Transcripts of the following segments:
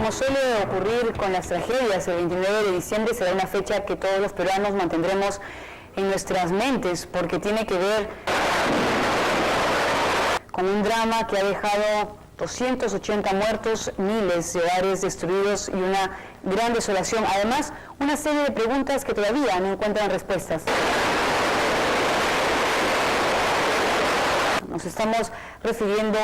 como suele ocurrir con las tragedias, el 29 de diciembre será una fecha que todos los peruanos mantendremos en nuestras mentes, porque tiene que ver con un drama que ha dejado 280 muertos, miles de hogares destruidos y una gran desolación. Además, una serie de preguntas que todavía no encuentran respuestas. Nos estamos refiriendo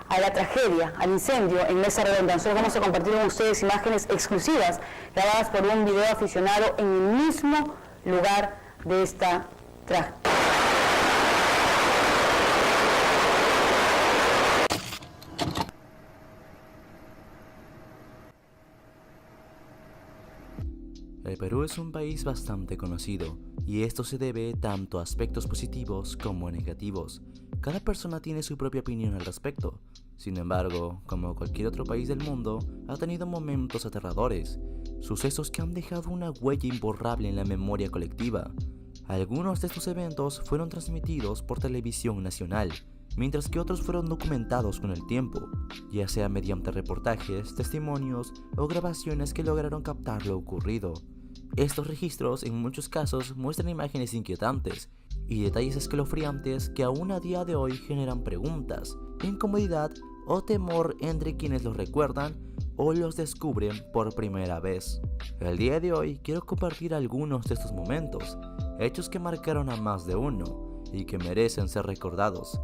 a la tragedia, al incendio en Mesa Redonda. Nosotros vamos a compartir con ustedes imágenes exclusivas grabadas por un video aficionado en el mismo lugar de esta tragedia. El Perú es un país bastante conocido, y esto se debe tanto a aspectos positivos como negativos. Cada persona tiene su propia opinión al respecto. Sin embargo, como cualquier otro país del mundo, ha tenido momentos aterradores, sucesos que han dejado una huella imborrable en la memoria colectiva. Algunos de estos eventos fueron transmitidos por televisión nacional, mientras que otros fueron documentados con el tiempo, ya sea mediante reportajes, testimonios o grabaciones que lograron captar lo ocurrido. Estos registros en muchos casos muestran imágenes inquietantes y detalles escalofriantes que aún a día de hoy generan preguntas, incomodidad o temor entre quienes los recuerdan o los descubren por primera vez. El día de hoy quiero compartir algunos de estos momentos, hechos que marcaron a más de uno y que merecen ser recordados,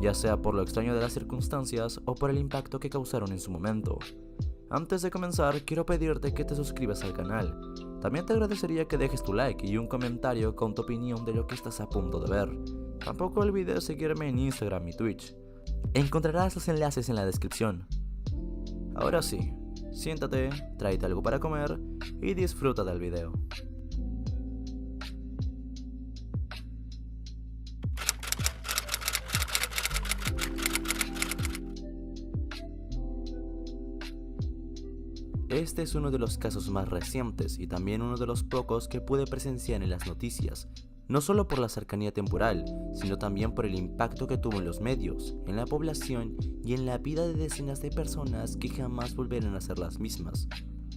ya sea por lo extraño de las circunstancias o por el impacto que causaron en su momento. Antes de comenzar, quiero pedirte que te suscribas al canal. También te agradecería que dejes tu like y un comentario con tu opinión de lo que estás a punto de ver. Tampoco olvides seguirme en Instagram y Twitch. Encontrarás los enlaces en la descripción. Ahora sí, siéntate, tráete algo para comer y disfruta del video. Este es uno de los casos más recientes y también uno de los pocos que pude presenciar en las noticias, no solo por la cercanía temporal, sino también por el impacto que tuvo en los medios, en la población y en la vida de decenas de personas que jamás volverán a ser las mismas.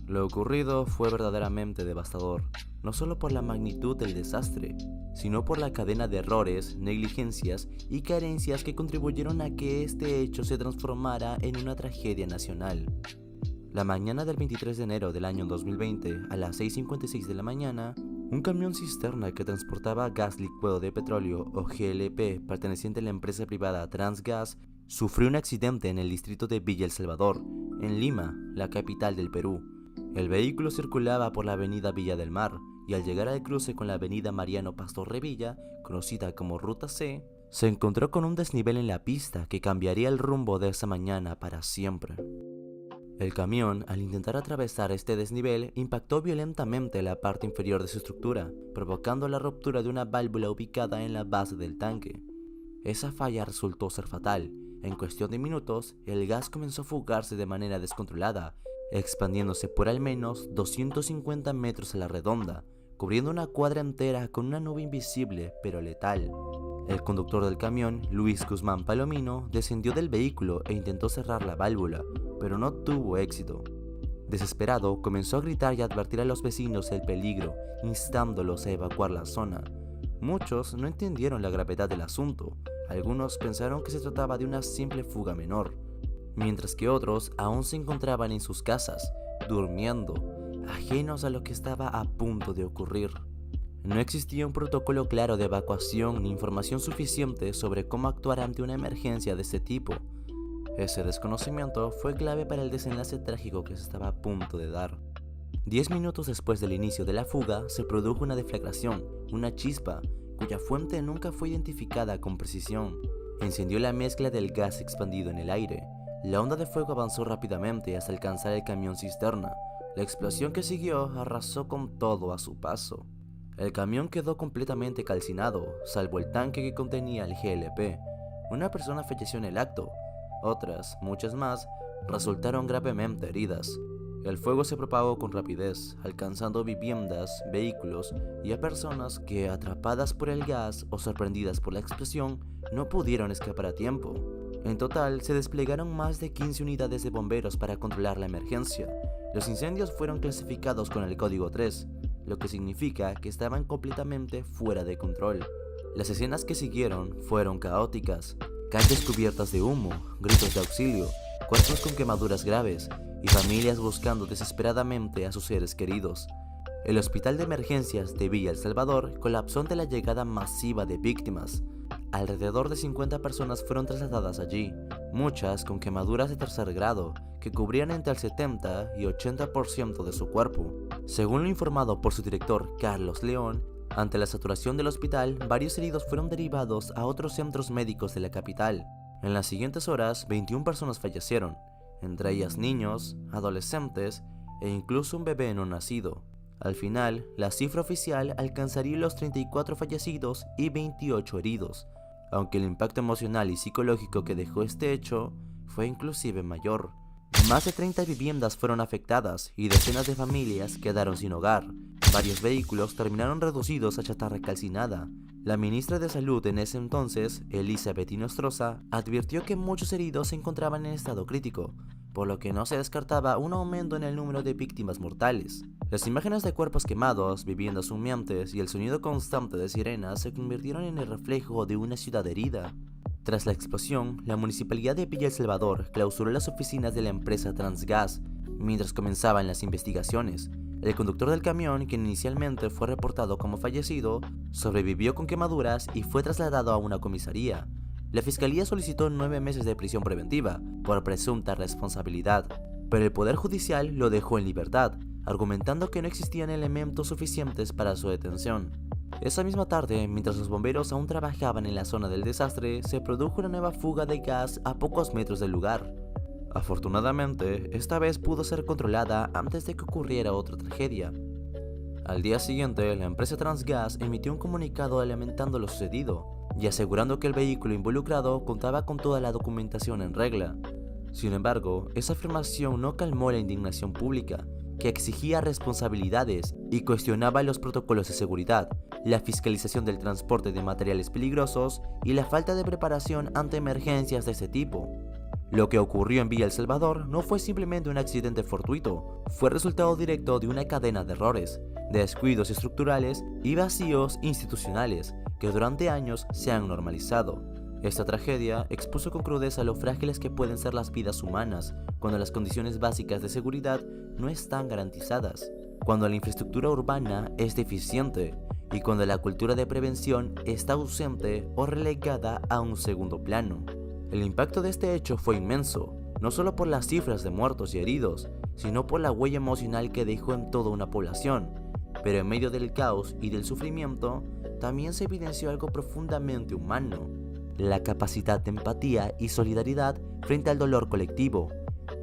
Lo ocurrido fue verdaderamente devastador, no solo por la magnitud del desastre, sino por la cadena de errores, negligencias y carencias que contribuyeron a que este hecho se transformara en una tragedia nacional. La mañana del 23 de enero del año 2020, a las 6:56 de la mañana, un camión cisterna que transportaba gas licuado de petróleo o GLP perteneciente a la empresa privada Transgas sufrió un accidente en el distrito de Villa El Salvador, en Lima, la capital del Perú. El vehículo circulaba por la avenida Villa del Mar y al llegar al cruce con la avenida Mariano Pastor Revilla, conocida como Ruta C, se encontró con un desnivel en la pista que cambiaría el rumbo de esa mañana para siempre. El camión, al intentar atravesar este desnivel, impactó violentamente la parte inferior de su estructura, provocando la ruptura de una válvula ubicada en la base del tanque. Esa falla resultó ser fatal. En cuestión de minutos, el gas comenzó a fugarse de manera descontrolada, expandiéndose por al menos 250 metros a la redonda, cubriendo una cuadra entera con una nube invisible pero letal. El conductor del camión, Luis Guzmán Palomino, descendió del vehículo e intentó cerrar la válvula, pero no tuvo éxito. Desesperado, comenzó a gritar y a advertir a los vecinos del peligro, instándolos a evacuar la zona. Muchos no entendieron la gravedad del asunto, algunos pensaron que se trataba de una simple fuga menor, mientras que otros aún se encontraban en sus casas, durmiendo, ajenos a lo que estaba a punto de ocurrir. No existía un protocolo claro de evacuación ni información suficiente sobre cómo actuar ante una emergencia de este tipo. Ese desconocimiento fue clave para el desenlace trágico que se estaba a punto de dar. 10 minutos después del inicio de la fuga, se produjo una deflagración, una chispa, cuya fuente nunca fue identificada con precisión. Encendió la mezcla del gas expandido en el aire. La onda de fuego avanzó rápidamente hasta alcanzar el camión cisterna. La explosión que siguió arrasó con todo a su paso. El camión quedó completamente calcinado, salvo el tanque que contenía el GLP. Una persona falleció en el acto. Otras, muchas más, resultaron gravemente heridas. El fuego se propagó con rapidez, alcanzando viviendas, vehículos y a personas que, atrapadas por el gas o sorprendidas por la explosión, no pudieron escapar a tiempo. En total, se desplegaron más de 15 unidades de bomberos para controlar la emergencia. Los incendios fueron clasificados con el código 3, lo que significa que estaban completamente fuera de control. Las escenas que siguieron fueron caóticas: calles cubiertas de humo, gritos de auxilio, cuerpos con quemaduras graves y familias buscando desesperadamente a sus seres queridos. El hospital de emergencias de Villa El Salvador colapsó ante la llegada masiva de víctimas. Alrededor de 50 personas fueron trasladadas allí, muchas con quemaduras de tercer grado, que cubrían entre el 70 y 80% de su cuerpo. Según lo informado por su director, Carlos León, ante la saturación del hospital, varios heridos fueron derivados a otros centros médicos de la capital. En las siguientes horas, 21 personas fallecieron, entre ellas niños, adolescentes e incluso un bebé no nacido. Al final, la cifra oficial alcanzaría los 34 fallecidos y 28 heridos, aunque el impacto emocional y psicológico que dejó este hecho fue inclusive mayor. Más de 30 viviendas fueron afectadas y decenas de familias quedaron sin hogar. Varios vehículos terminaron reducidos a chatarra calcinada. La ministra de Salud en ese entonces, Elizabeth Inostroza, advirtió que muchos heridos se encontraban en estado crítico, por lo que no se descartaba un aumento en el número de víctimas mortales. Las imágenes de cuerpos quemados, viviendas humeantes y el sonido constante de sirenas se convirtieron en el reflejo de una ciudad herida. Tras la explosión, la municipalidad de Villa El Salvador clausuró las oficinas de la empresa Transgas mientras comenzaban las investigaciones. El conductor del camión, quien inicialmente fue reportado como fallecido, sobrevivió con quemaduras y fue trasladado a una comisaría. La fiscalía solicitó 9 meses de prisión preventiva por presunta responsabilidad, pero el Poder Judicial lo dejó en libertad, argumentando que no existían elementos suficientes para su detención. Esa misma tarde, mientras los bomberos aún trabajaban en la zona del desastre, se produjo una nueva fuga de gas a pocos metros del lugar. Afortunadamente, esta vez pudo ser controlada antes de que ocurriera otra tragedia. Al día siguiente, la empresa Transgas emitió un comunicado lamentando lo sucedido y asegurando que el vehículo involucrado contaba con toda la documentación en regla. Sin embargo, esa afirmación no calmó la indignación pública, que exigía responsabilidades y cuestionaba los protocolos de seguridad, la fiscalización del transporte de materiales peligrosos y la falta de preparación ante emergencias de ese tipo. Lo que ocurrió en Villa El Salvador no fue simplemente un accidente fortuito, fue resultado directo de una cadena de errores, de descuidos estructurales y vacíos institucionales que durante años se han normalizado. Esta tragedia expuso con crudeza lo frágiles que pueden ser las vidas humanas cuando las condiciones básicas de seguridad no están garantizadas, cuando la infraestructura urbana es deficiente y cuando la cultura de prevención está ausente o relegada a un segundo plano. El impacto de este hecho fue inmenso, no solo por las cifras de muertos y heridos, sino por la huella emocional que dejó en toda una población. Pero en medio del caos y del sufrimiento, también se evidenció algo profundamente humano: la capacidad de empatía y solidaridad frente al dolor colectivo.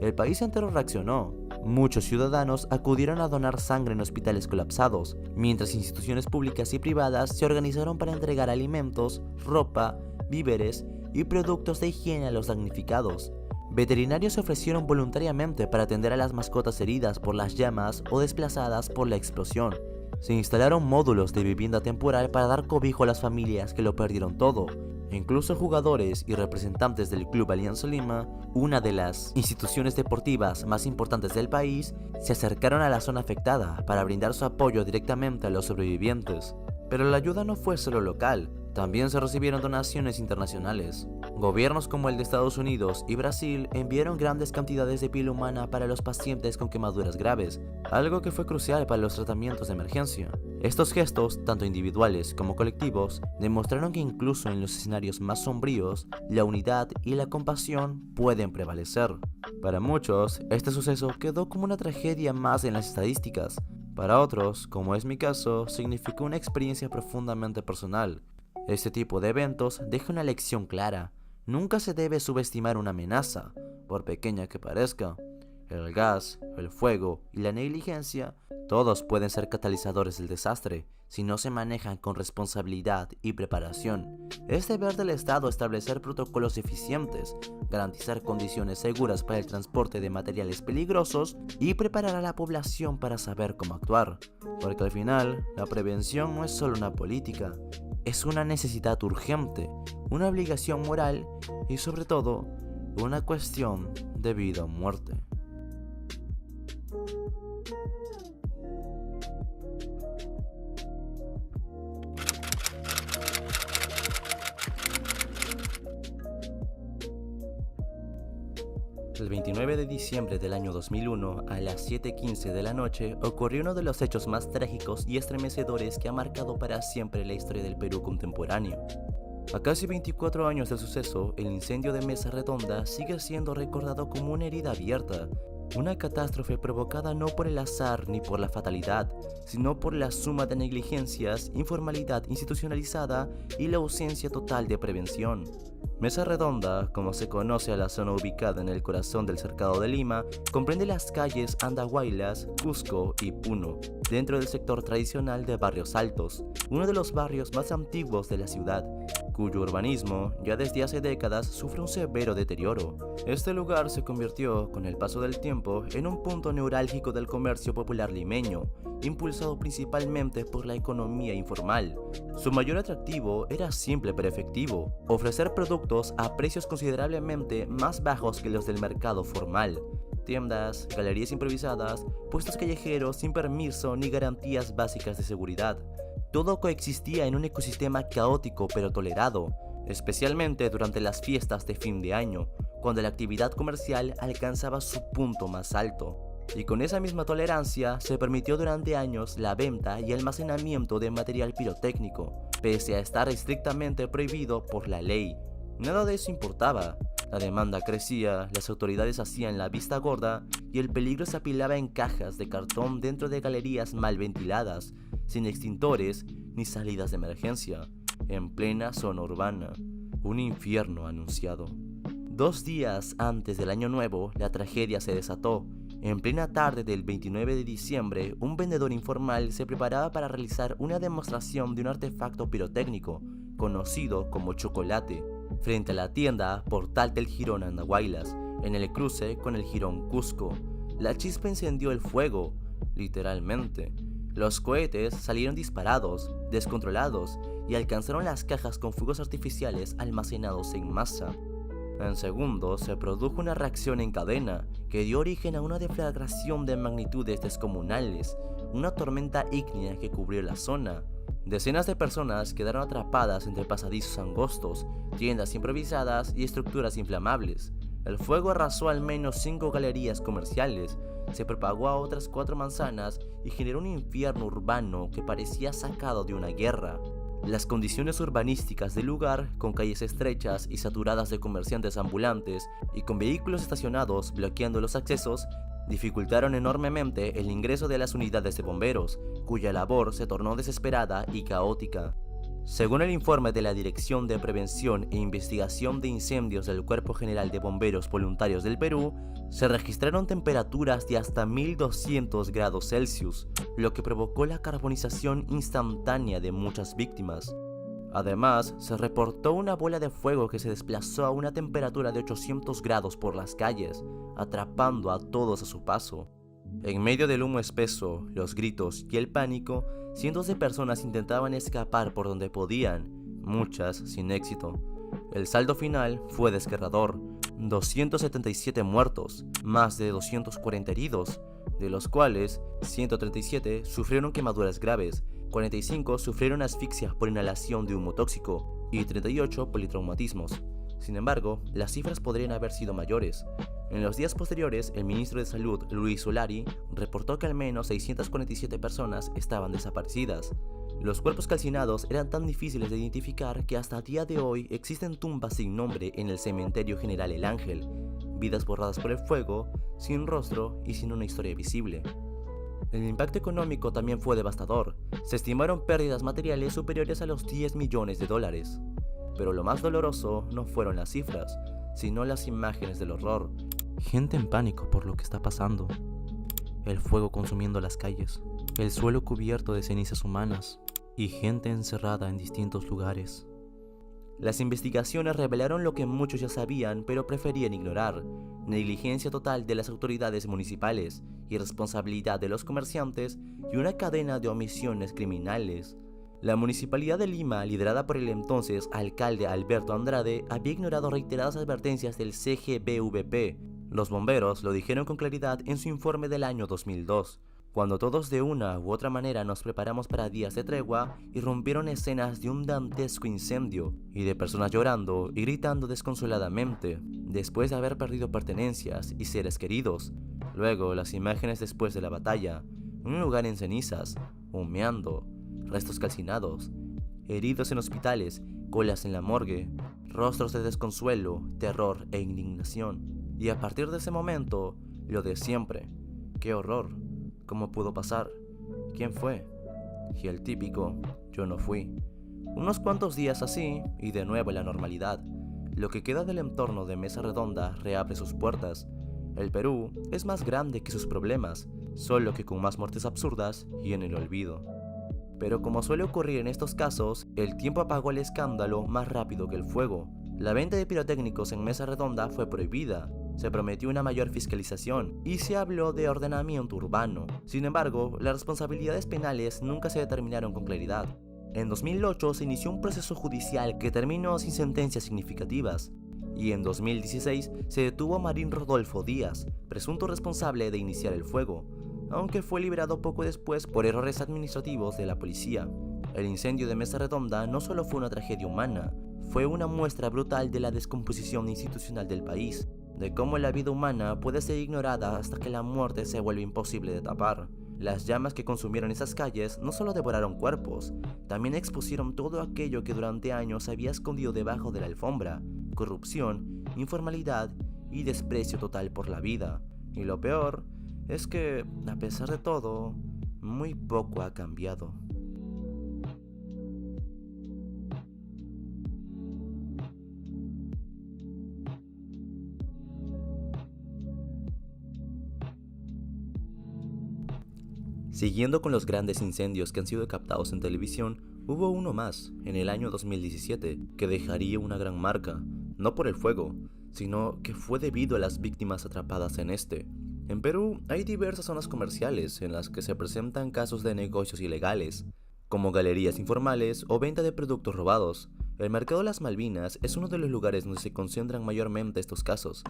El país entero reaccionó. Muchos ciudadanos acudieron a donar sangre en hospitales colapsados, mientras instituciones públicas y privadas se organizaron para entregar alimentos, ropa, víveres y productos de higiene a los damnificados. Veterinarios se ofrecieron voluntariamente para atender a las mascotas heridas por las llamas o desplazadas por la explosión. Se instalaron módulos de vivienda temporal para dar cobijo a las familias que lo perdieron todo. Incluso jugadores y representantes del Club Alianza Lima, una de las instituciones deportivas más importantes del país, se acercaron a la zona afectada para brindar su apoyo directamente a los sobrevivientes. Pero la ayuda no fue solo local, también se recibieron donaciones internacionales. Gobiernos como el de Estados Unidos y Brasil enviaron grandes cantidades de piel humana para los pacientes con quemaduras graves, algo que fue crucial para los tratamientos de emergencia. Estos gestos, tanto individuales como colectivos, demostraron que incluso en los escenarios más sombríos, la unidad y la compasión pueden prevalecer. Para muchos, este suceso quedó como una tragedia más en las estadísticas. Para otros, como es mi caso, significó una experiencia profundamente personal. Este tipo de eventos deja una lección clara: nunca se debe subestimar una amenaza, por pequeña que parezca. El gas, el fuego y la negligencia, todos pueden ser catalizadores del desastre si no se manejan con responsabilidad y preparación. Es deber del Estado establecer protocolos eficientes, garantizar condiciones seguras para el transporte de materiales peligrosos y preparar a la población para saber cómo actuar. Porque al final, la prevención no es solo una política, es una necesidad urgente, una obligación moral y sobre todo, una cuestión de vida o muerte. El 29 de diciembre del año 2001, a las 7:15 de la noche, ocurrió uno de los hechos más trágicos y estremecedores que ha marcado para siempre la historia del Perú contemporáneo. A casi 24 años del suceso, el incendio de Mesa Redonda sigue siendo recordado como una herida abierta, una catástrofe provocada no por el azar ni por la fatalidad, sino por la suma de negligencias, informalidad institucionalizada y la ausencia total de prevención. Mesa Redonda, como se conoce a la zona ubicada en el corazón del cercado de Lima, comprende las calles Andahuaylas, Cusco y Puno, dentro del sector tradicional de Barrios Altos, uno de los barrios más antiguos de la ciudad, cuyo urbanismo ya desde hace décadas sufre un severo deterioro. Este lugar se convirtió, con el paso del tiempo, en un punto neurálgico del comercio popular limeño, impulsado principalmente por la economía informal. Su mayor atractivo era simple pero efectivo: ofrecer productos a precios considerablemente más bajos que los del mercado formal. Tiendas, galerías improvisadas, puestos callejeros sin permiso ni garantías básicas de seguridad. Todo coexistía en un ecosistema caótico pero tolerado, especialmente durante las fiestas de fin de año, cuando la actividad comercial alcanzaba su punto más alto. Y con esa misma tolerancia se permitió durante años la venta y almacenamiento de material pirotécnico, pese a estar estrictamente prohibido por la ley. Nada de eso importaba. La demanda crecía, las autoridades hacían la vista gorda y el peligro se apilaba en cajas de cartón dentro de galerías mal ventiladas, sin extintores ni salidas de emergencia, en plena zona urbana. Un infierno anunciado. 2 días antes del Año Nuevo, la tragedia se desató. En plena tarde del 29 de diciembre, un vendedor informal se preparaba para realizar una demostración de un artefacto pirotécnico, conocido como chocolate, frente a la tienda Portal del Jirón Andahuaylas, en el cruce con el Jirón Cusco. La chispa encendió el fuego, literalmente. Los cohetes salieron disparados, descontrolados, y alcanzaron las cajas con fuegos artificiales almacenados en masa. En segundos se produjo una reacción en cadena que dio origen a una deflagración de magnitudes descomunales, una tormenta ígnea que cubrió la zona. Decenas de personas quedaron atrapadas entre pasadizos angostos, tiendas improvisadas y estructuras inflamables. El fuego arrasó al menos 5 galerías comerciales, se propagó a otras 4 manzanas y generó un infierno urbano que parecía sacado de una guerra. Las condiciones urbanísticas del lugar, con calles estrechas y saturadas de comerciantes ambulantes y con vehículos estacionados bloqueando los accesos, dificultaron enormemente el ingreso de las unidades de bomberos, cuya labor se tornó desesperada y caótica. Según el informe de la Dirección de Prevención e Investigación de Incendios del Cuerpo General de Bomberos Voluntarios del Perú, se registraron temperaturas de hasta 1200 grados Celsius, lo que provocó la carbonización instantánea de muchas víctimas. Además, se reportó una bola de fuego que se desplazó a una temperatura de 800 grados por las calles, atrapando a todos a su paso. En medio del humo espeso, los gritos y el pánico, cientos de personas intentaban escapar por donde podían, muchas sin éxito. El saldo final fue desgarrador: 277 muertos, más de 240 heridos, de los cuales 137 sufrieron quemaduras graves, 45 sufrieron asfixia por inhalación de humo tóxico y 38 politraumatismos. Sin embargo, las cifras podrían haber sido mayores. En los días posteriores, el ministro de Salud, Luis Solari, reportó que al menos 647 personas estaban desaparecidas. Los cuerpos calcinados eran tan difíciles de identificar que hasta el día de hoy existen tumbas sin nombre en el Cementerio General El Ángel, vidas borradas por el fuego, sin rostro y sin una historia visible. El impacto económico también fue devastador. Se estimaron pérdidas materiales superiores a los 10 millones de dólares. Pero lo más doloroso no fueron las cifras, sino las imágenes del horror. Gente en pánico por lo que está pasando. El fuego consumiendo las calles, el suelo cubierto de cenizas humanas y gente encerrada en distintos lugares. Las investigaciones revelaron lo que muchos ya sabían pero preferían ignorar: negligencia total de las autoridades municipales, irresponsabilidad de los comerciantes y una cadena de omisiones criminales. La Municipalidad de Lima, liderada por el entonces alcalde Alberto Andrade, había ignorado reiteradas advertencias del CGBVP. Los bomberos lo dijeron con claridad en su informe del año 2002. Cuando todos de una u otra manera nos preparamos para días de tregua, irrumpieron escenas de un dantesco incendio y de personas llorando y gritando desconsoladamente, después de haber perdido pertenencias y seres queridos. Luego, las imágenes después de la batalla, un lugar en cenizas, humeando, restos calcinados, heridos en hospitales, colas en la morgue, rostros de desconsuelo, terror e indignación. Y a partir de ese momento, lo de siempre. ¡Qué horror! ¿Cómo pudo pasar? ¿Quién fue? Y el típico, yo no fui. Unos cuantos días así, y de nuevo la normalidad. Lo que queda del entorno de Mesa Redonda reabre sus puertas. El Perú es más grande que sus problemas, solo que con más muertes absurdas y en el olvido. Pero como suele ocurrir en estos casos, el tiempo apagó el escándalo más rápido que el fuego. La venta de pirotécnicos en Mesa Redonda fue prohibida. Se prometió una mayor fiscalización y se habló de ordenamiento urbano. Sin embargo, las responsabilidades penales nunca se determinaron con claridad. En 2008 se inició un proceso judicial que terminó sin sentencias significativas. Y en 2016 se detuvo a Marín Rodolfo Díaz, presunto responsable de iniciar el fuego, aunque fue liberado poco después por errores administrativos de la policía. El incendio de Mesa Redonda no solo fue una tragedia humana, fue una muestra brutal de la descomposición institucional del país, de cómo la vida humana puede ser ignorada hasta que la muerte se vuelve imposible de tapar. Las llamas que consumieron esas calles no solo devoraron cuerpos, también expusieron todo aquello que durante años se había escondido debajo de la alfombra: corrupción, informalidad y desprecio total por la vida. Y lo peor es que, a pesar de todo, muy poco ha cambiado. Siguiendo con los grandes incendios que han sido captados en televisión, hubo uno más, en el año 2017, que dejaría una gran marca, no por el fuego, sino que fue debido a las víctimas atrapadas en este. En Perú hay diversas zonas comerciales en las que se presentan casos de negocios ilegales, como galerías informales o venta de productos robados. El mercado de las Malvinas es uno de los lugares donde se concentran mayormente estos casos.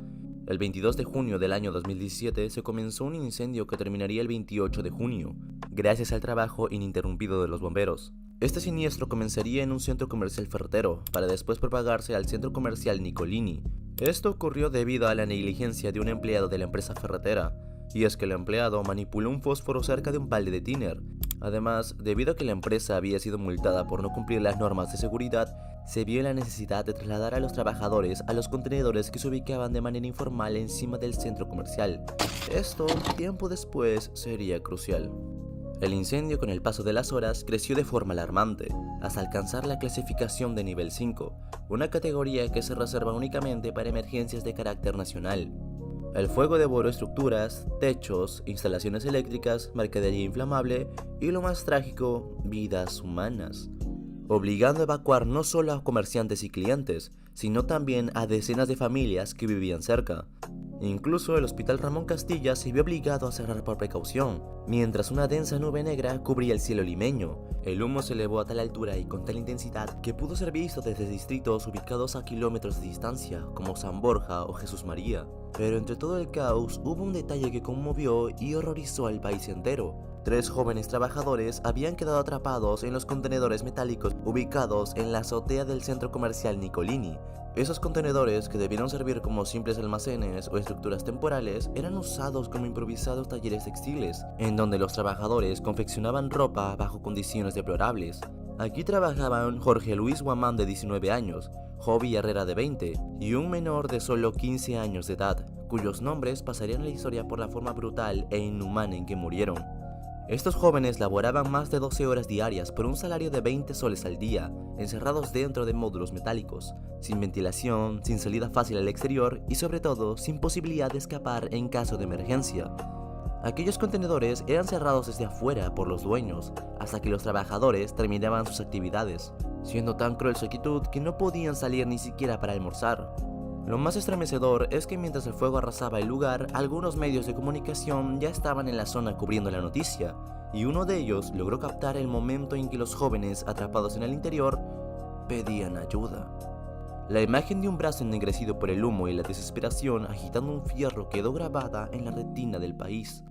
El 22 de junio del año 2017 se comenzó un incendio que terminaría el 28 de junio, gracias al trabajo ininterrumpido de los bomberos. Este siniestro comenzaría en un centro comercial ferretero, para después propagarse al centro comercial Nicolini. Esto ocurrió debido a la negligencia de un empleado de la empresa ferretera, y es que el empleado manipuló un fósforo cerca de un balde de tiner. Además, debido a que la empresa había sido multada por no cumplir las normas de seguridad, se vio la necesidad de trasladar a los trabajadores a los contenedores que se ubicaban de manera informal encima del centro comercial. Esto, tiempo después, sería crucial. El incendio, con el paso de las horas, creció de forma alarmante, hasta alcanzar la clasificación de nivel 5, una categoría que se reserva únicamente para emergencias de carácter nacional. El fuego devoró estructuras, techos, instalaciones eléctricas, mercadería inflamable y, lo más trágico, vidas humanas, obligando a evacuar no solo a comerciantes y clientes, sino también a decenas de familias que vivían cerca. Incluso el Hospital Ramón Castilla se vio obligado a cerrar por precaución, mientras una densa nube negra cubría el cielo limeño. El humo se elevó a tal altura y con tal intensidad que pudo ser visto desde distritos ubicados a kilómetros de distancia, como San Borja o Jesús María. Pero entre todo el caos hubo un detalle que conmovió y horrorizó al país entero. 3 jóvenes trabajadores habían quedado atrapados en los contenedores metálicos ubicados en la azotea del centro comercial Nicolini. Esos contenedores, que debieron servir como simples almacenes o estructuras temporales, eran usados como improvisados talleres textiles, en donde los trabajadores confeccionaban ropa bajo condiciones deplorables. Aquí trabajaban Jorge Luis Guamán, de 19 años, Jovi Herrera, de 20, y un menor de solo 15 años de edad, cuyos nombres pasarían a la historia por la forma brutal e inhumana en que murieron. Estos jóvenes laboraban más de 12 horas diarias por un salario de 20 soles al día, encerrados dentro de módulos metálicos, sin ventilación, sin salida fácil al exterior y sobre todo sin posibilidad de escapar en caso de emergencia. Aquellos contenedores eran cerrados desde afuera por los dueños, hasta que los trabajadores terminaban sus actividades, siendo tan cruel su actitud que no podían salir ni siquiera para almorzar. Lo más estremecedor es que mientras el fuego arrasaba el lugar, algunos medios de comunicación ya estaban en la zona cubriendo la noticia, y uno de ellos logró captar el momento en que los jóvenes, atrapados en el interior, pedían ayuda. La imagen de un brazo ennegrecido por el humo y la desesperación agitando un fierro quedó grabada en la retina del país.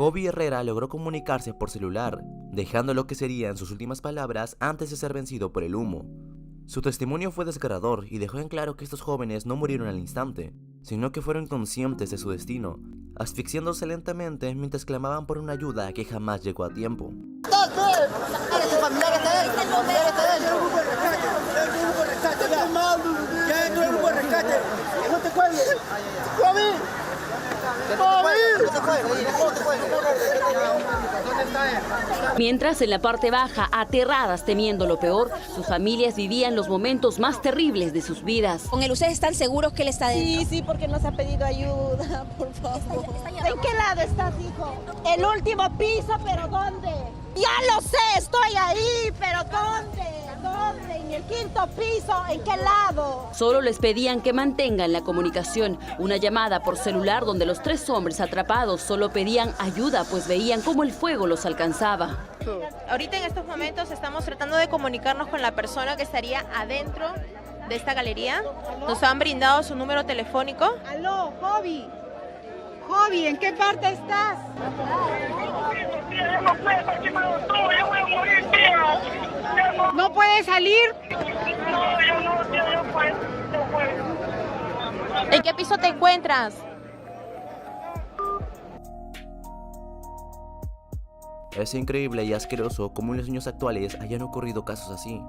Joby Herrera logró comunicarse por celular, dejando lo que serían sus últimas palabras antes de ser vencido por el humo. Su testimonio fue desgarrador y dejó en claro que estos jóvenes no murieron al instante, sino que fueron conscientes de su destino, asfixiándose lentamente mientras clamaban por una ayuda que jamás llegó a tiempo. Mientras en la parte baja, aterradas temiendo lo peor, sus familias vivían los momentos más terribles de sus vidas. ¿Con él ustedes están seguros que él está dentro? Sí, porque nos ha pedido ayuda, por favor. ¿En qué lado estás, hijo? El último piso, pero ¿dónde? Ya lo sé, estoy ahí, pero ¿dónde? ¿Dónde? ¿En el quinto piso? ¿En qué lado? Solo les pedían que mantengan la comunicación. Una llamada por celular donde los 3 hombres atrapados solo pedían ayuda, pues veían cómo el fuego los alcanzaba. Ahorita en estos momentos estamos tratando de comunicarnos con la persona que estaría adentro de esta galería. Nos han brindado su número telefónico. Aló, Joby. Joby, ¿en qué parte estás? ¿No puedes salir? No, yo no puedo. ¿En qué piso te encuentras? Es increíble y asqueroso cómo en los años actuales hayan ocurrido casos así.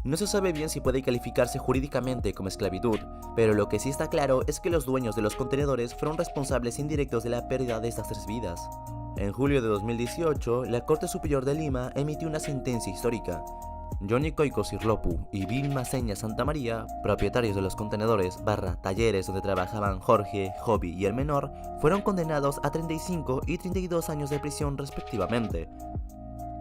No se sabe bien si puede calificarse jurídicamente como esclavitud, pero lo que sí está claro es que los dueños de los contenedores fueron responsables indirectos de la pérdida de estas 3 vidas. En julio de 2018, la Corte Superior de Lima emitió una sentencia histórica. Johnny Coico Cirlopu y Vilma Seña Santamaría, propietarios de los contenedores / talleres donde trabajaban Jorge, Joby y el menor, fueron condenados a 35 y 32 años de prisión respectivamente.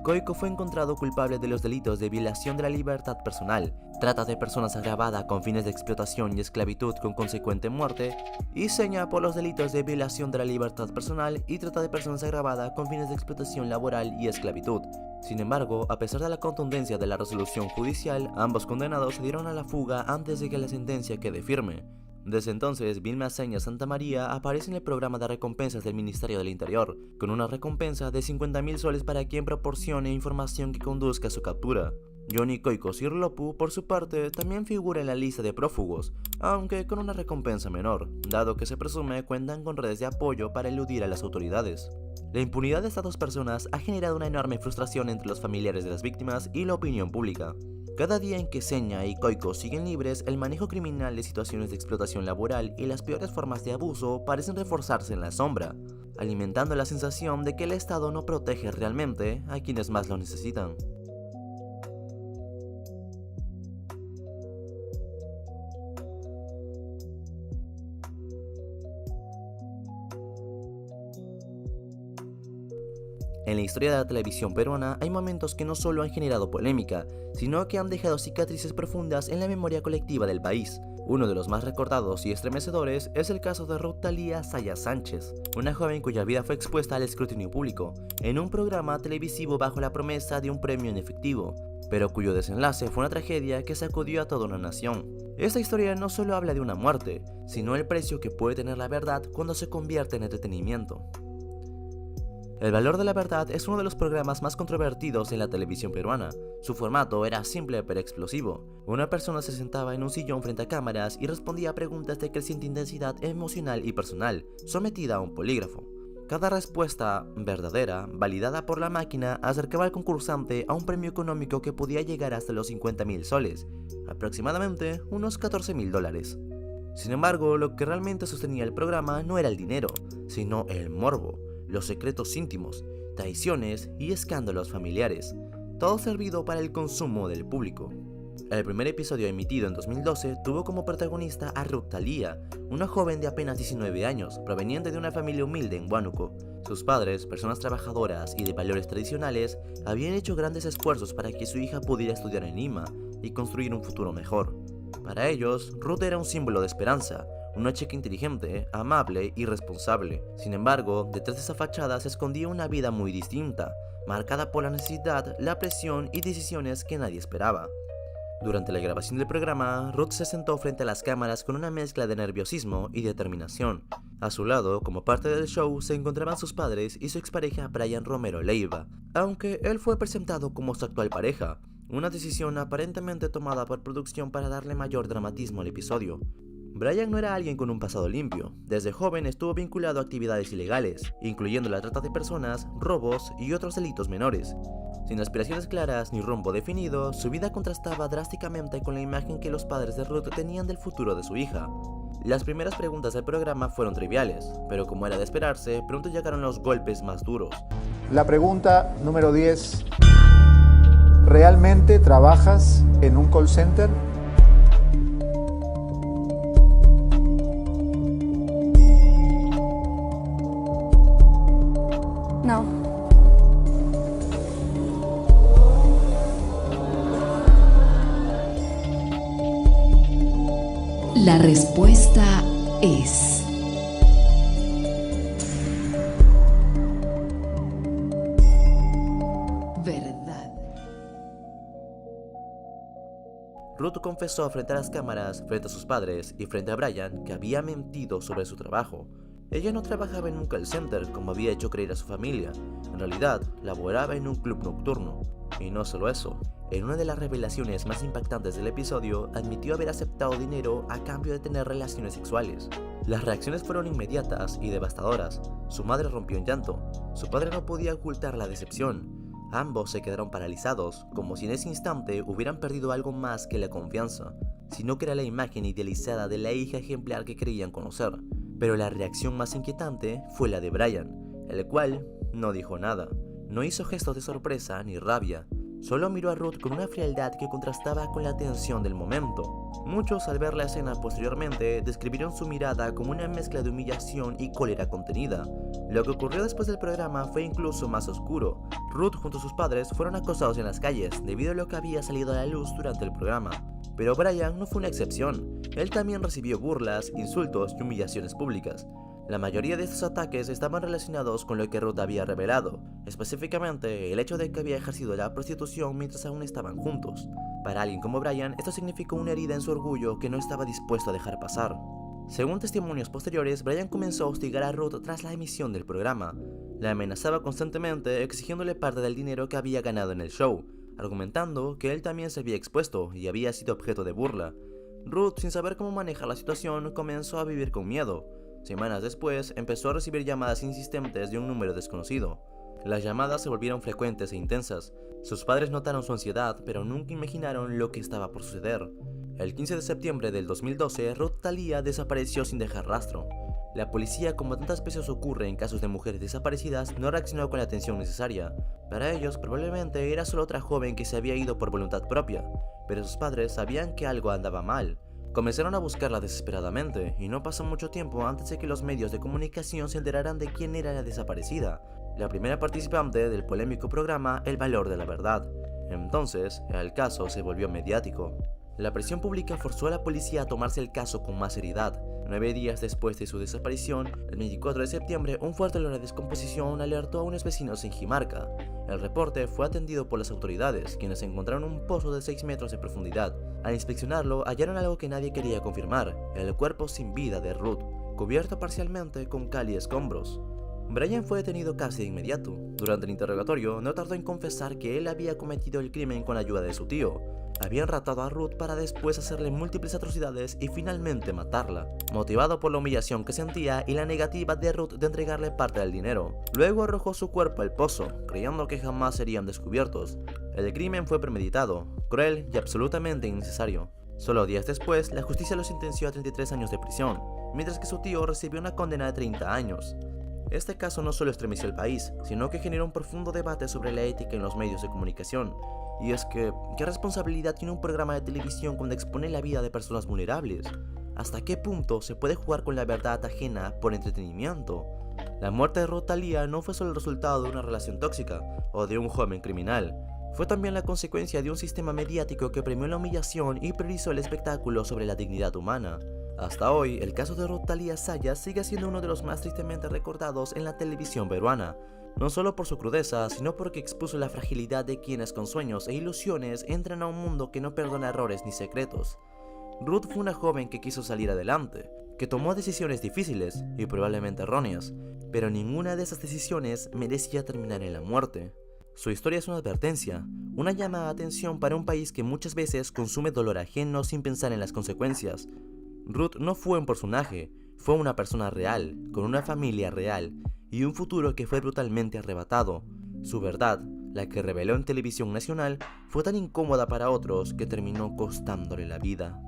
Coico fue encontrado culpable de los delitos de violación de la libertad personal, trata de personas agravada con fines de explotación y esclavitud con consecuente muerte, y Seña por los delitos de violación de la libertad personal y trata de personas agravada con fines de explotación laboral y esclavitud. Sin embargo, a pesar de la contundencia de la resolución judicial, ambos condenados se dieron a la fuga antes de que la sentencia quede firme. Desde entonces, Vilma Seña Santamaría aparece en el programa de recompensas del Ministerio del Interior, con una recompensa de 50.000 soles para quien proporcione información que conduzca a su captura. Johnny Coico Cirlopu, por su parte, también figura en la lista de prófugos, aunque con una recompensa menor, dado que se presume cuentan con redes de apoyo para eludir a las autoridades. La impunidad de estas 2 personas ha generado una enorme frustración entre los familiares de las víctimas y la opinión pública. Cada día en que Seña y Coico siguen libres, el manejo criminal de situaciones de explotación laboral y las peores formas de abuso parecen reforzarse en la sombra, alimentando la sensación de que el Estado no protege realmente a quienes más lo necesitan. En la historia de la televisión peruana hay momentos que no solo han generado polémica, sino que han dejado cicatrices profundas en la memoria colectiva del país. Uno de los más recordados y estremecedores es el caso de Ruth Talía Sayas Sánchez, una joven cuya vida fue expuesta al escrutinio público, en un programa televisivo bajo la promesa de un premio en efectivo, pero cuyo desenlace fue una tragedia que sacudió a toda una nación. Esta historia no solo habla de una muerte, sino el precio que puede tener la verdad cuando se convierte en entretenimiento. El Valor de la Verdad es uno de los programas más controvertidos en la televisión peruana. Su formato era simple pero explosivo. Una persona se sentaba en un sillón frente a cámaras y respondía a preguntas de creciente intensidad emocional y personal, sometida a un polígrafo. Cada respuesta verdadera, validada por la máquina, acercaba al concursante a un premio económico que podía llegar hasta los 50.000 soles, aproximadamente unos 14.000 dólares. Sin embargo, lo que realmente sostenía el programa no era el dinero, sino el morbo, los secretos íntimos, traiciones y escándalos familiares, todo servido para el consumo del público. El primer episodio emitido en 2012 tuvo como protagonista a Ruth Talía, una joven de apenas 19 años, proveniente de una familia humilde en Huánuco. Sus padres, personas trabajadoras y de valores tradicionales, habían hecho grandes esfuerzos para que su hija pudiera estudiar en Lima y construir un futuro mejor. Para ellos, Ruth era un símbolo de esperanza, una chica inteligente, amable y responsable. Sin embargo, detrás de esa fachada se escondía una vida muy distinta, marcada por la necesidad, la presión y decisiones que nadie esperaba. Durante la grabación del programa, Ruth se sentó frente a las cámaras con una mezcla de nerviosismo y determinación. A su lado, como parte del show, se encontraban sus padres y su expareja Brian Romero Leiva, aunque él fue presentado como su actual pareja, una decisión aparentemente tomada por producción para darle mayor dramatismo al episodio. Brian no era alguien con un pasado limpio. Desde joven estuvo vinculado a actividades ilegales, incluyendo la trata de personas, robos y otros delitos menores. Sin aspiraciones claras ni rumbo definido, su vida contrastaba drásticamente con la imagen que los padres de Ruth tenían del futuro de su hija. Las primeras preguntas del programa fueron triviales, pero como era de esperarse, pronto llegaron los golpes más duros. La pregunta número 10. ¿Realmente trabajas en un call center? No. La respuesta es... verdad. Ruth confesó frente a las cámaras, frente a sus padres y frente a Brian que había mentido sobre su trabajo. Ella no trabajaba en un call center como había hecho creer a su familia. En realidad, laboraba en un club nocturno. Y no solo eso, en una de las revelaciones más impactantes del episodio, admitió haber aceptado dinero a cambio de tener relaciones sexuales. Las reacciones fueron inmediatas y devastadoras. Su madre rompió en llanto. Su padre no podía ocultar la decepción. Ambos se quedaron paralizados, como si en ese instante hubieran perdido algo más que la confianza, sino que era la imagen idealizada de la hija ejemplar que creían conocer. Pero la reacción más inquietante fue la de Brian, el cual no dijo nada. No hizo gestos de sorpresa ni rabia, solo miró a Ruth con una frialdad que contrastaba con la tensión del momento. Muchos, al ver la escena posteriormente, describieron su mirada como una mezcla de humillación y cólera contenida. Lo que ocurrió después del programa fue incluso más oscuro. Ruth junto a sus padres fueron acosados en las calles debido a lo que había salido a la luz durante el programa. Pero Brian no fue una excepción. Él también recibió burlas, insultos y humillaciones públicas. La mayoría de estos ataques estaban relacionados con lo que Ruth había revelado, específicamente el hecho de que había ejercido la prostitución mientras aún estaban juntos. Para alguien como Brian, esto significó una herida en su orgullo que no estaba dispuesto a dejar pasar. Según testimonios posteriores, Brian comenzó a hostigar a Ruth tras la emisión del programa. La amenazaba constantemente exigiéndole parte del dinero que había ganado en el show, argumentando que él también se había expuesto y había sido objeto de burla. Ruth, sin saber cómo manejar la situación, comenzó a vivir con miedo. Semanas después, empezó a recibir llamadas insistentes de un número desconocido. Las llamadas se volvieron frecuentes e intensas. Sus padres notaron su ansiedad, pero nunca imaginaron lo que estaba por suceder. El 15 de septiembre del 2012, Ruth Thalia desapareció sin dejar rastro. La policía, como tantas veces ocurre en casos de mujeres desaparecidas, no reaccionó con la atención necesaria. Para ellos, probablemente era solo otra joven que se había ido por voluntad propia, pero sus padres sabían que algo andaba mal. Comenzaron a buscarla desesperadamente, y no pasó mucho tiempo antes de que los medios de comunicación se enteraran de quién era la desaparecida, la primera participante del polémico programa El Valor de la Verdad. Entonces, el caso se volvió mediático. La presión pública forzó a la policía a tomarse el caso con más seriedad. 9 días después de su desaparición, el 24 de septiembre, un fuerte olor a descomposición alertó a unos vecinos en Jimarca. El reporte fue atendido por las autoridades, quienes encontraron un pozo de 6 metros de profundidad. Al inspeccionarlo, hallaron algo que nadie quería confirmar: el cuerpo sin vida de Ruth, cubierto parcialmente con cal y escombros. Brian fue detenido casi de inmediato. Durante el interrogatorio, no tardó en confesar que él había cometido el crimen con la ayuda de su tío. Habían raptado a Ruth para después hacerle múltiples atrocidades y finalmente matarla, motivado por la humillación que sentía y la negativa de Ruth de entregarle parte del dinero. Luego arrojó su cuerpo al pozo, creyendo que jamás serían descubiertos. El crimen fue premeditado, cruel y absolutamente innecesario. Solo días después, la justicia lo sentenció a 33 años de prisión, mientras que su tío recibió una condena de 30 años. Este caso no solo estremeció el país, sino que generó un profundo debate sobre la ética en los medios de comunicación. Y es que, ¿qué responsabilidad tiene un programa de televisión cuando expone la vida de personas vulnerables? ¿Hasta qué punto se puede jugar con la verdad ajena por entretenimiento? La muerte de Ruth Thalia no fue solo el resultado de una relación tóxica o de un joven criminal. Fue también la consecuencia de un sistema mediático que premió la humillación y priorizó el espectáculo sobre la dignidad humana. Hasta hoy, el caso de Ruth Thalia Sayas sigue siendo uno de los más tristemente recordados en la televisión peruana. No solo por su crudeza, sino porque expuso la fragilidad de quienes con sueños e ilusiones entran a un mundo que no perdona errores ni secretos. Ruth fue una joven que quiso salir adelante, que tomó decisiones difíciles y probablemente erróneas, pero ninguna de esas decisiones merecía terminar en la muerte. Su historia es una advertencia, una llamada de atención para un país que muchas veces consume dolor ajeno sin pensar en las consecuencias. Ruth no fue un personaje, fue una persona real, con una familia real y un futuro que fue brutalmente arrebatado. Su verdad, la que reveló en televisión nacional, fue tan incómoda para otros que terminó costándole la vida.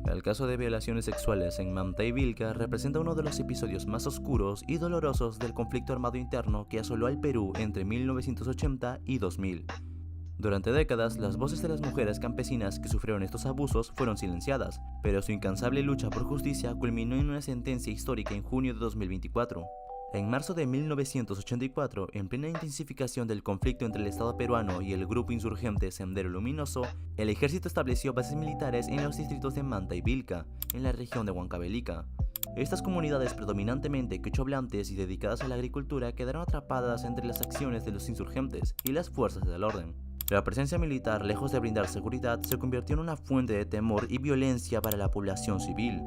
El caso de violaciones sexuales en Manta y Vilca representa uno de los episodios más oscuros y dolorosos del conflicto armado interno que asoló al Perú entre 1980 y 2000. Durante décadas, las voces de las mujeres campesinas que sufrieron estos abusos fueron silenciadas, pero su incansable lucha por justicia culminó en una sentencia histórica en junio de 2024. En marzo de 1984, en plena intensificación del conflicto entre el Estado peruano y el grupo insurgente Sendero Luminoso, el ejército estableció bases militares en los distritos de Manta y Vilca, en la región de Huancavelica. Estas comunidades predominantemente quechua-hablantes y dedicadas a la agricultura quedaron atrapadas entre las acciones de los insurgentes y las fuerzas del orden. La presencia militar, lejos de brindar seguridad, se convirtió en una fuente de temor y violencia para la población civil.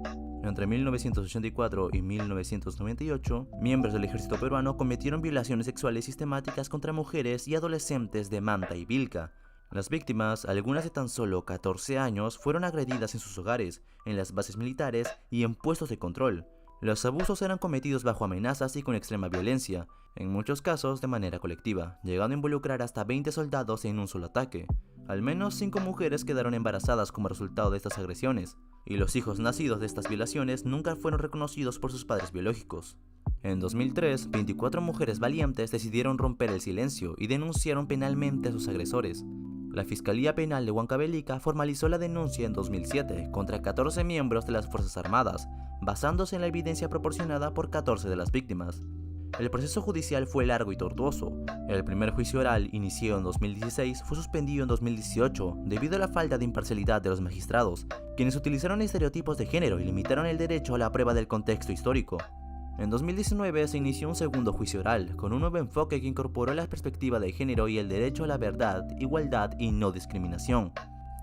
Entre 1984 y 1998, miembros del ejército peruano cometieron violaciones sexuales sistemáticas contra mujeres y adolescentes de Manta y Vilca. Las víctimas, algunas de tan solo 14 años, fueron agredidas en sus hogares, en las bases militares y en puestos de control. Los abusos eran cometidos bajo amenazas y con extrema violencia, en muchos casos de manera colectiva, llegando a involucrar hasta 20 soldados en un solo ataque. Al menos 5 mujeres quedaron embarazadas como resultado de estas agresiones, y los hijos nacidos de estas violaciones nunca fueron reconocidos por sus padres biológicos. En 2003, 24 mujeres valientes decidieron romper el silencio y denunciaron penalmente a sus agresores. La Fiscalía Penal de Huancavelica formalizó la denuncia en 2007 contra 14 miembros de las Fuerzas Armadas, basándose en la evidencia proporcionada por 14 de las víctimas. El proceso judicial fue largo y tortuoso. El primer juicio oral, iniciado en 2016, fue suspendido en 2018 debido a la falta de imparcialidad de los magistrados, quienes utilizaron estereotipos de género y limitaron el derecho a la prueba del contexto histórico. En 2019 se inició un segundo juicio oral, con un nuevo enfoque que incorporó la perspectiva de género y el derecho a la verdad, igualdad y no discriminación.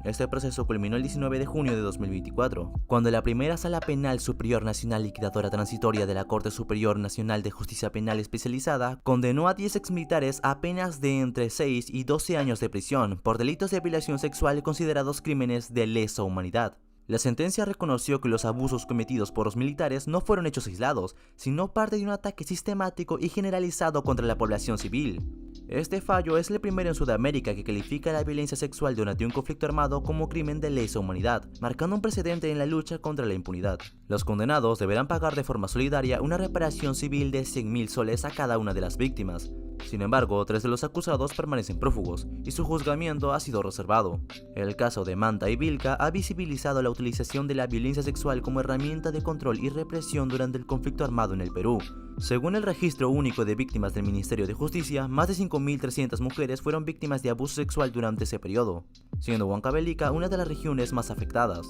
Este proceso culminó el 19 de junio de 2024, cuando la primera Sala Penal Superior Nacional Liquidadora Transitoria de la Corte Superior Nacional de Justicia Penal Especializada condenó a 10 exmilitares a penas de entre 6 y 12 años de prisión por delitos de violación sexual considerados crímenes de lesa humanidad. La sentencia reconoció que los abusos cometidos por los militares no fueron hechos aislados, sino parte de un ataque sistemático y generalizado contra la población civil. Este fallo es el primero en Sudamérica que califica la violencia sexual durante un conflicto armado como crimen de lesa humanidad, marcando un precedente en la lucha contra la impunidad. Los condenados deberán pagar de forma solidaria una reparación civil de 100.000 soles a cada una de las víctimas. Sin embargo, 3 de los acusados permanecen prófugos y su juzgamiento ha sido reservado. El caso de Manta y Vilca ha visibilizado la utilización de la violencia sexual como herramienta de control y represión durante el conflicto armado en el Perú. Según el Registro Único de Víctimas del Ministerio de Justicia, más de 5.300 mujeres fueron víctimas de abuso sexual durante ese periodo, siendo Huancavelica una de las regiones más afectadas.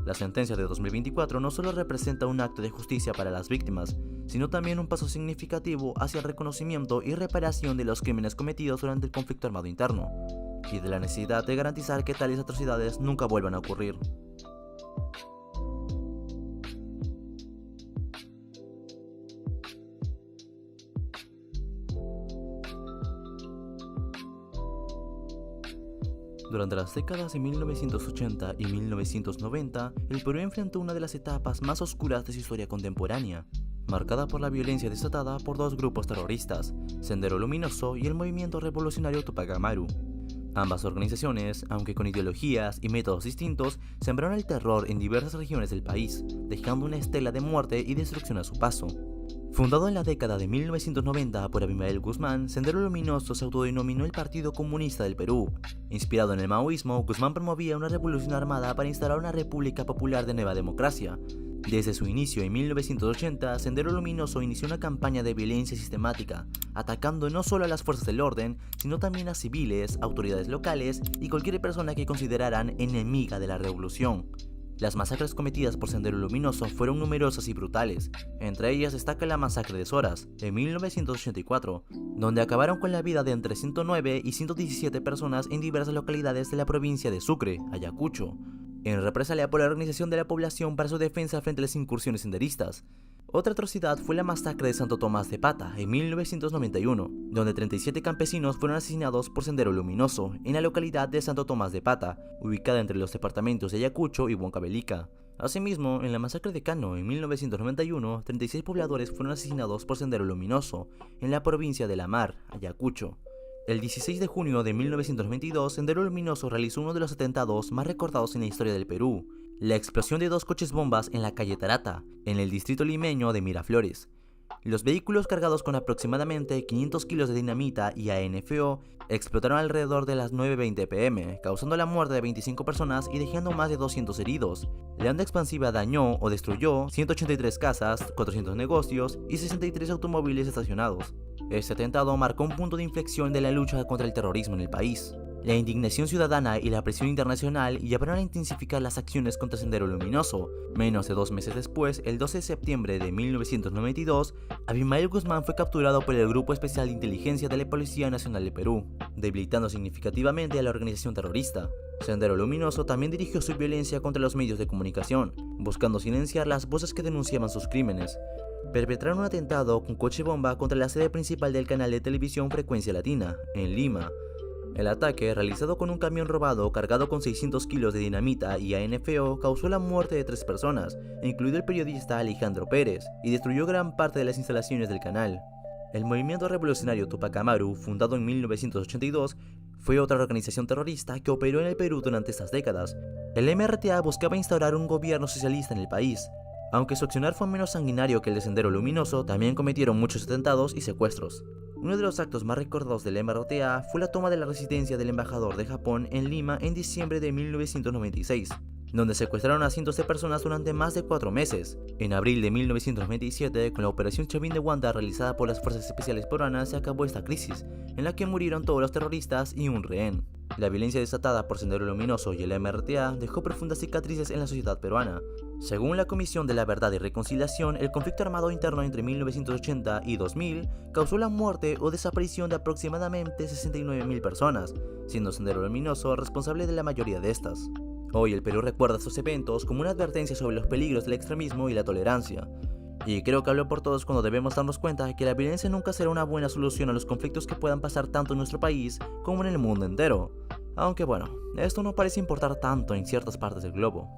La sentencia de 2024 no solo representa un acto de justicia para las víctimas, sino también un paso significativo hacia el reconocimiento y reparación de los crímenes cometidos durante el conflicto armado interno, y de la necesidad de garantizar que tales atrocidades nunca vuelvan a ocurrir. Durante las décadas de 1980 y 1990, el Perú enfrentó una de las etapas más oscuras de su historia contemporánea, marcada por la violencia desatada por 2 grupos terroristas, Sendero Luminoso y el Movimiento Revolucionario Tupac Amaru. Ambas organizaciones, aunque con ideologías y métodos distintos, sembraron el terror en diversas regiones del país, dejando una estela de muerte y destrucción a su paso. Fundado en la década de 1990 por Abimael Guzmán, Sendero Luminoso se autodenominó el Partido Comunista del Perú. Inspirado en el maoísmo, Guzmán promovía una revolución armada para instalar una república popular de nueva democracia. Desde su inicio en 1980, Sendero Luminoso inició una campaña de violencia sistemática, atacando no solo a las fuerzas del orden, sino también a civiles, autoridades locales y cualquier persona que consideraran enemiga de la revolución. Las masacres cometidas por Sendero Luminoso fueron numerosas y brutales. Entre ellas destaca la masacre de Zoras, en 1984, donde acabaron con la vida de entre 109 y 117 personas en diversas localidades de la provincia de Sucre, Ayacucho, en represalia por la organización de la población para su defensa frente a las incursiones senderistas. Otra atrocidad fue la masacre de Santo Tomás de Pata en 1991, donde 37 campesinos fueron asesinados por Sendero Luminoso en la localidad de Santo Tomás de Pata, ubicada entre los departamentos de Ayacucho y Huancavelica. Asimismo, en la masacre de Cano en 1991, 36 pobladores fueron asesinados por Sendero Luminoso en la provincia de La Mar, Ayacucho. El 16 de junio de 1922, Sendero Luminoso realizó uno de los atentados más recordados en la historia del Perú, la explosión de 2 coches bombas en la calle Tarata, en el distrito limeño de Miraflores. Los vehículos cargados con aproximadamente 500 kilos de dinamita y ANFO explotaron alrededor de las 9:20 pm, causando la muerte de 25 personas y dejando más de 200 heridos. La onda expansiva dañó o destruyó 183 casas, 400 negocios y 63 automóviles estacionados. Este atentado marcó un punto de inflexión de la lucha contra el terrorismo en el país. La indignación ciudadana y la presión internacional llevaron a intensificar las acciones contra Sendero Luminoso. Menos de 2 meses después, el 12 de septiembre de 1992, Abimael Guzmán fue capturado por el Grupo Especial de Inteligencia de la Policía Nacional de Perú, debilitando significativamente a la organización terrorista. Sendero Luminoso también dirigió su violencia contra los medios de comunicación, buscando silenciar las voces que denunciaban sus crímenes. Perpetraron un atentado con coche bomba contra la sede principal del canal de televisión Frecuencia Latina, en Lima. El ataque, realizado con un camión robado cargado con 600 kilos de dinamita y ANFO, causó la muerte de 3 personas, incluido el periodista Alejandro Pérez, y destruyó gran parte de las instalaciones del canal. El movimiento revolucionario Tupac Amaru, fundado en 1982, fue otra organización terrorista que operó en el Perú durante estas décadas. El MRTA buscaba instaurar un gobierno socialista en el país. Aunque su accionar fue menos sanguinario que el de Sendero Luminoso, también cometieron muchos atentados y secuestros. Uno de los actos más recordados del MRTA fue la toma de la residencia del embajador de Japón en Lima en diciembre de 1996, donde secuestraron a cientos de personas durante más de 4 meses. En abril de 1997, con la operación Chavín de Wanda realizada por las Fuerzas Especiales Peruanas, se acabó esta crisis, en la que murieron todos los terroristas y un rehén. La violencia desatada por Sendero Luminoso y el MRTA dejó profundas cicatrices en la sociedad peruana. Según la Comisión de la Verdad y Reconciliación, el conflicto armado interno entre 1980 y 2000 causó la muerte o desaparición de aproximadamente 69.000 personas, siendo Sendero Luminoso responsable de la mayoría de estas. Hoy el Perú recuerda estos eventos como una advertencia sobre los peligros del extremismo y la tolerancia. Y creo que hablo por todos cuando debemos darnos cuenta de que la violencia nunca será una buena solución a los conflictos que puedan pasar tanto en nuestro país como en el mundo entero. Aunque bueno, esto no parece importar tanto en ciertas partes del globo.